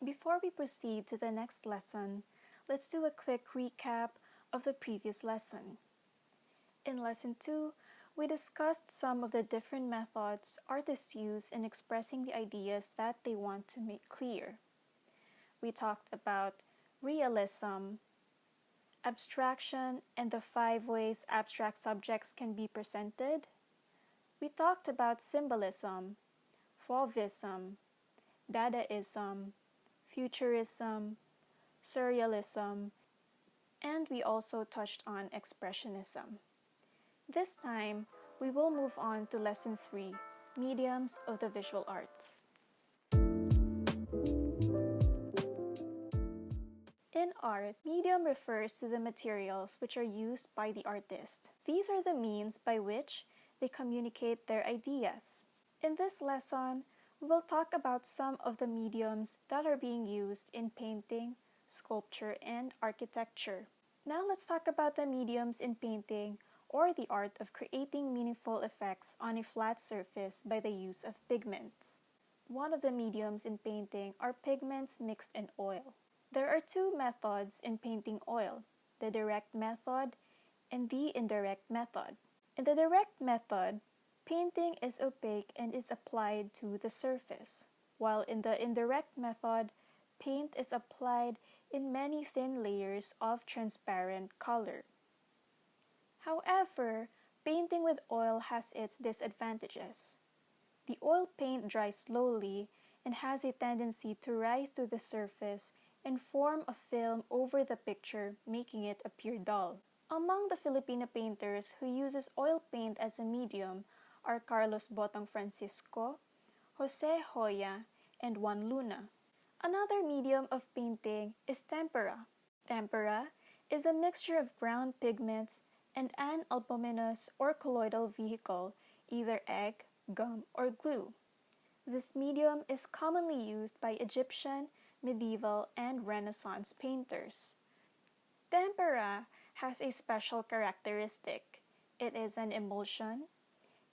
Before we proceed to the next lesson, let's do a quick recap of the previous lesson. In Lesson 2, we discussed some of the different methods artists use in expressing the ideas that they want to make clear. We talked about realism, abstraction, and the 5 ways abstract subjects can be presented. We talked about symbolism, fauvism, Dadaism, futurism, surrealism, and we also touched on expressionism. This time, we will move on to Lesson 3, Mediums of the Visual Arts. In art, medium refers to the materials which are used by the artist. These are the means by which they communicate their ideas. In this lesson, we will talk about some of the mediums that are being used in painting, sculpture, and architecture. Now let's talk about the mediums in painting, or the art of creating meaningful effects on a flat surface by the use of pigments. One of the mediums in painting are pigments mixed in oil. There are 2 methods in painting oil, the direct method and the indirect method. In the direct method, painting is opaque and is applied to the surface, while in the indirect method, paint is applied in many thin layers of transparent color. However, painting with oil has its disadvantages. The oil paint dries slowly and has a tendency to rise to the surface and form a film over the picture, making it appear dull. Among the Filipino painters who uses oil paint as a medium are Carlos Botong Francisco, Jose Hoya, and Juan Luna. Another medium of painting is tempera. Tempera is a mixture of brown pigments and an albuminous or colloidal vehicle, either egg, gum, or glue. This medium is commonly used by Egyptian, medieval, and Renaissance painters. Tempera has a special characteristic. It is an emulsion,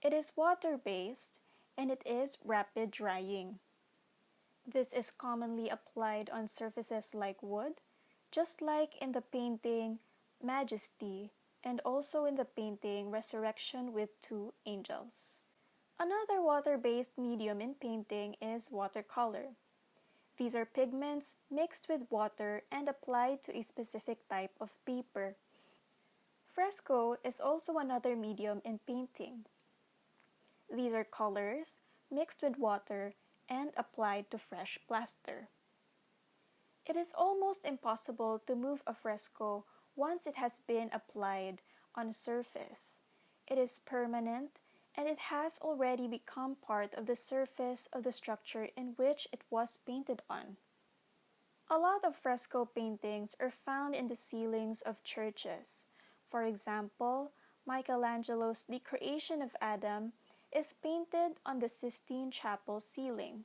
it is water-based, and it is rapid drying. This is commonly applied on surfaces like wood, just like in the painting Majesty, and also in the painting Resurrection with 2 Angels. Another water-based medium in painting is watercolor. These are pigments mixed with water and applied to a specific type of paper. Fresco is also another medium in painting. These are colors mixed with water and applied to fresh plaster. It is almost impossible to move a fresco once it has been applied on a surface. It is permanent and it has already become part of the surface of the structure in which it was painted on. A lot of fresco paintings are found in the ceilings of churches. For example, Michelangelo's The Creation of Adam is painted on the Sistine Chapel ceiling.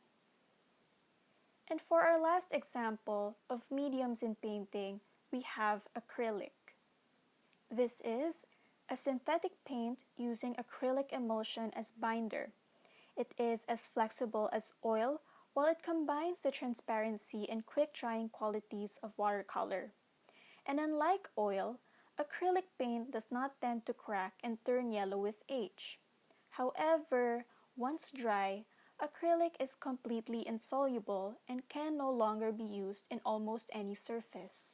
And for our last example of mediums in painting, we have acrylic. This is a synthetic paint using acrylic emulsion as binder. It is as flexible as oil while it combines the transparency and quick drying qualities of watercolor. And unlike oil, acrylic paint does not tend to crack and turn yellow with age. However, once dry, acrylic is completely insoluble and can no longer be used in almost any surface.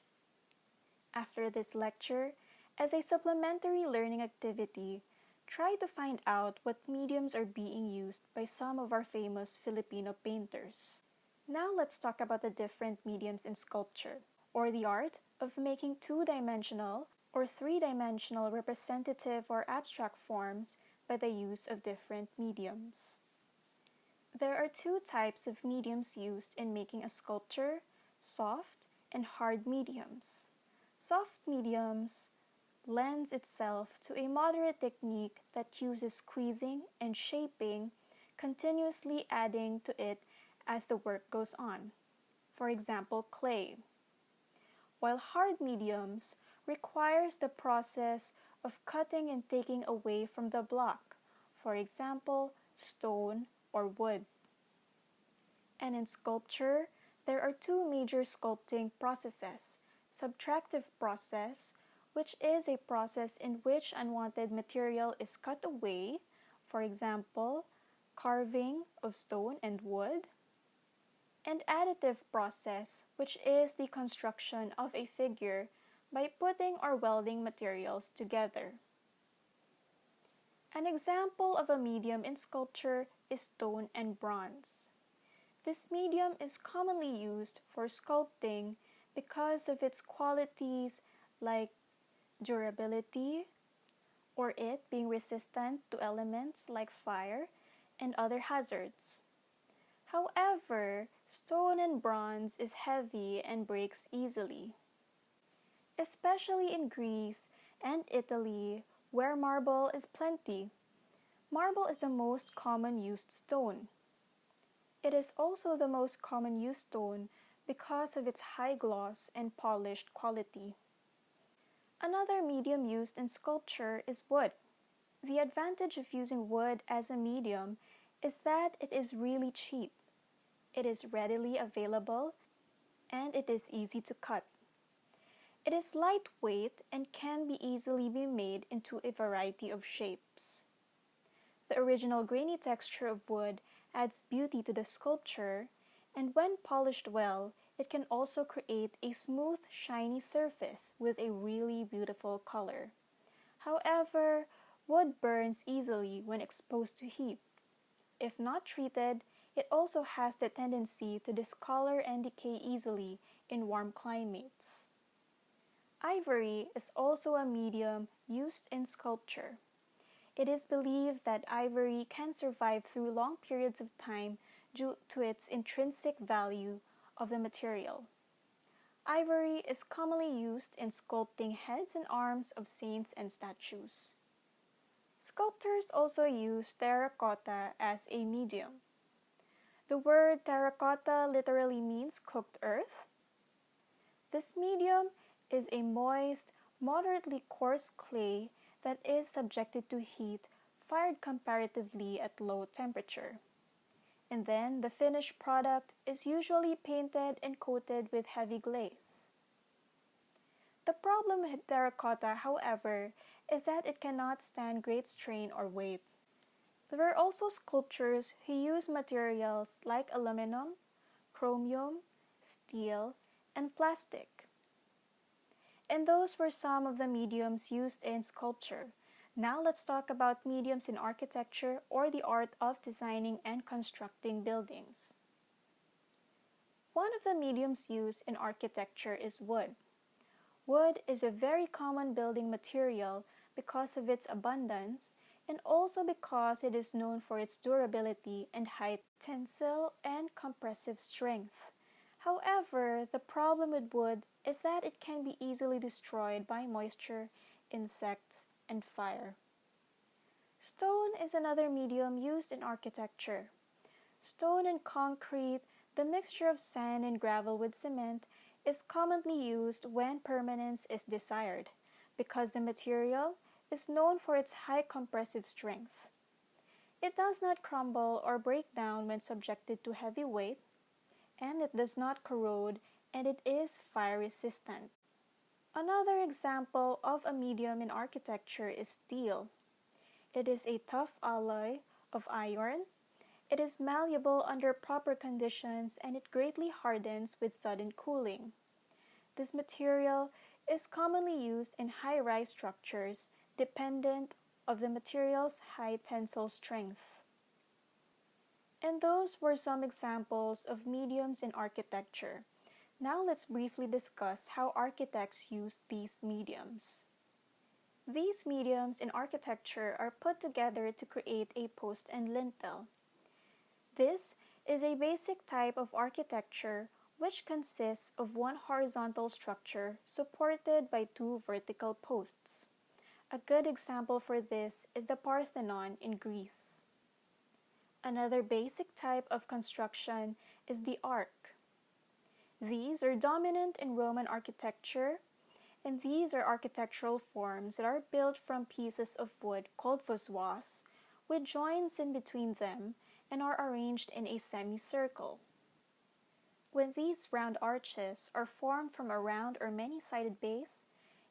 After this lecture, as a supplementary learning activity, try to find out what mediums are being used by some of our famous Filipino painters. Now let's talk about the different mediums in sculpture, or the art of making 2-dimensional or 3-dimensional representative or abstract forms by the use of different mediums. There are 2 types of mediums used in making a sculpture, soft and hard mediums. Soft mediums lends itself to a moderate technique that uses squeezing and shaping, continuously adding to it as the work goes on. For example, clay. While hard mediums requires the process of cutting and taking away from the block, for example, stone or wood. And in sculpture, There are two major sculpting processes: subtractive process, which is a process in which unwanted material is cut away, for example, carving of stone and wood, and additive process, which is the construction of a figure by putting or welding materials together. An example of a medium in sculpture is stone and bronze. This medium is commonly used for sculpting because of its qualities like durability, or it being resistant to elements like fire and other hazards. However, stone and bronze is heavy and breaks easily, especially in Greece and Italy, where marble is plenty. Marble is the most common used stone. It is also the most common used stone because of its high gloss and polished quality. Another medium used in sculpture is wood. The advantage of using wood as a medium is that it is really cheap. It is readily available and it is easy to cut. It is lightweight and can be easily be made into a variety of shapes. The original grainy texture of wood adds beauty to the sculpture, and when polished well, it can also create a smooth, shiny surface with a really beautiful color. However, wood burns easily when exposed to heat. If not treated, it also has the tendency to discolor and decay easily in warm climates. Ivory is also a medium used in sculpture. It is believed that ivory can survive through long periods of time due to its intrinsic value of the material. Ivory is commonly used in sculpting heads and arms of saints and statues. Sculptors also use terracotta as a medium. The word terracotta literally means cooked earth. This medium is a moist, moderately coarse clay that is subjected to heat, fired comparatively at low temperature. And then the finished product is usually painted and coated with heavy glaze. The problem with terracotta, however, is that it cannot stand great strain or weight. There are also sculptures who use materials like aluminum, chromium, steel, and plastic. And those were some of the mediums used in sculpture. Now let's talk about mediums in architecture, or the art of designing and constructing buildings. One of the mediums used in architecture is wood. Wood is a very common building material because of its abundance, and also because it is known for its durability and high tensile and compressive strength. However, the problem with wood is that it can be easily destroyed by moisture, insects, and fire. Stone is another medium used in architecture. Stone and concrete, the mixture of sand and gravel with cement, is commonly used when permanence is desired, because the material is known for its high compressive strength. It does not crumble or break down when subjected to heavy weight, and it does not corrode, and it is fire resistant. Another example of a medium in architecture is steel. It is a tough alloy of iron. It is malleable under proper conditions, and it greatly hardens with sudden cooling. This material is commonly used in high-rise structures dependent of the material's high tensile strength. And those were some examples of mediums in architecture. Now let's briefly discuss how architects use these mediums. These mediums in architecture are put together to create a post and lintel. This is a basic type of architecture which consists of one horizontal structure supported by two vertical posts. A good example for this is the Parthenon in Greece. Another basic type of construction is the arch. These are dominant in Roman architecture, and these are architectural forms that are built from pieces of wood called voussoirs, with joints in between them, and are arranged in a semicircle. When these round arches are formed from a round or many-sided base,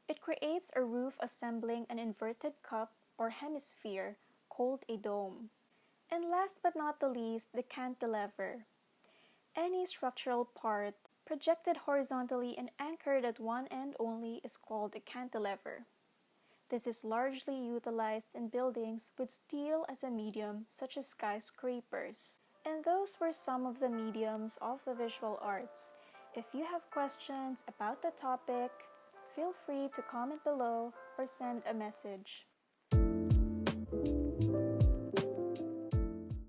it creates a roof resembling an inverted cup or hemisphere called a dome. And last but not the least, the cantilever. Any structural part projected horizontally and anchored at one end only is called a cantilever. This is largely utilized in buildings with steel as a medium, such as skyscrapers. And those were some of the mediums of the visual arts. If you have questions about the topic, feel free to comment below or send a message.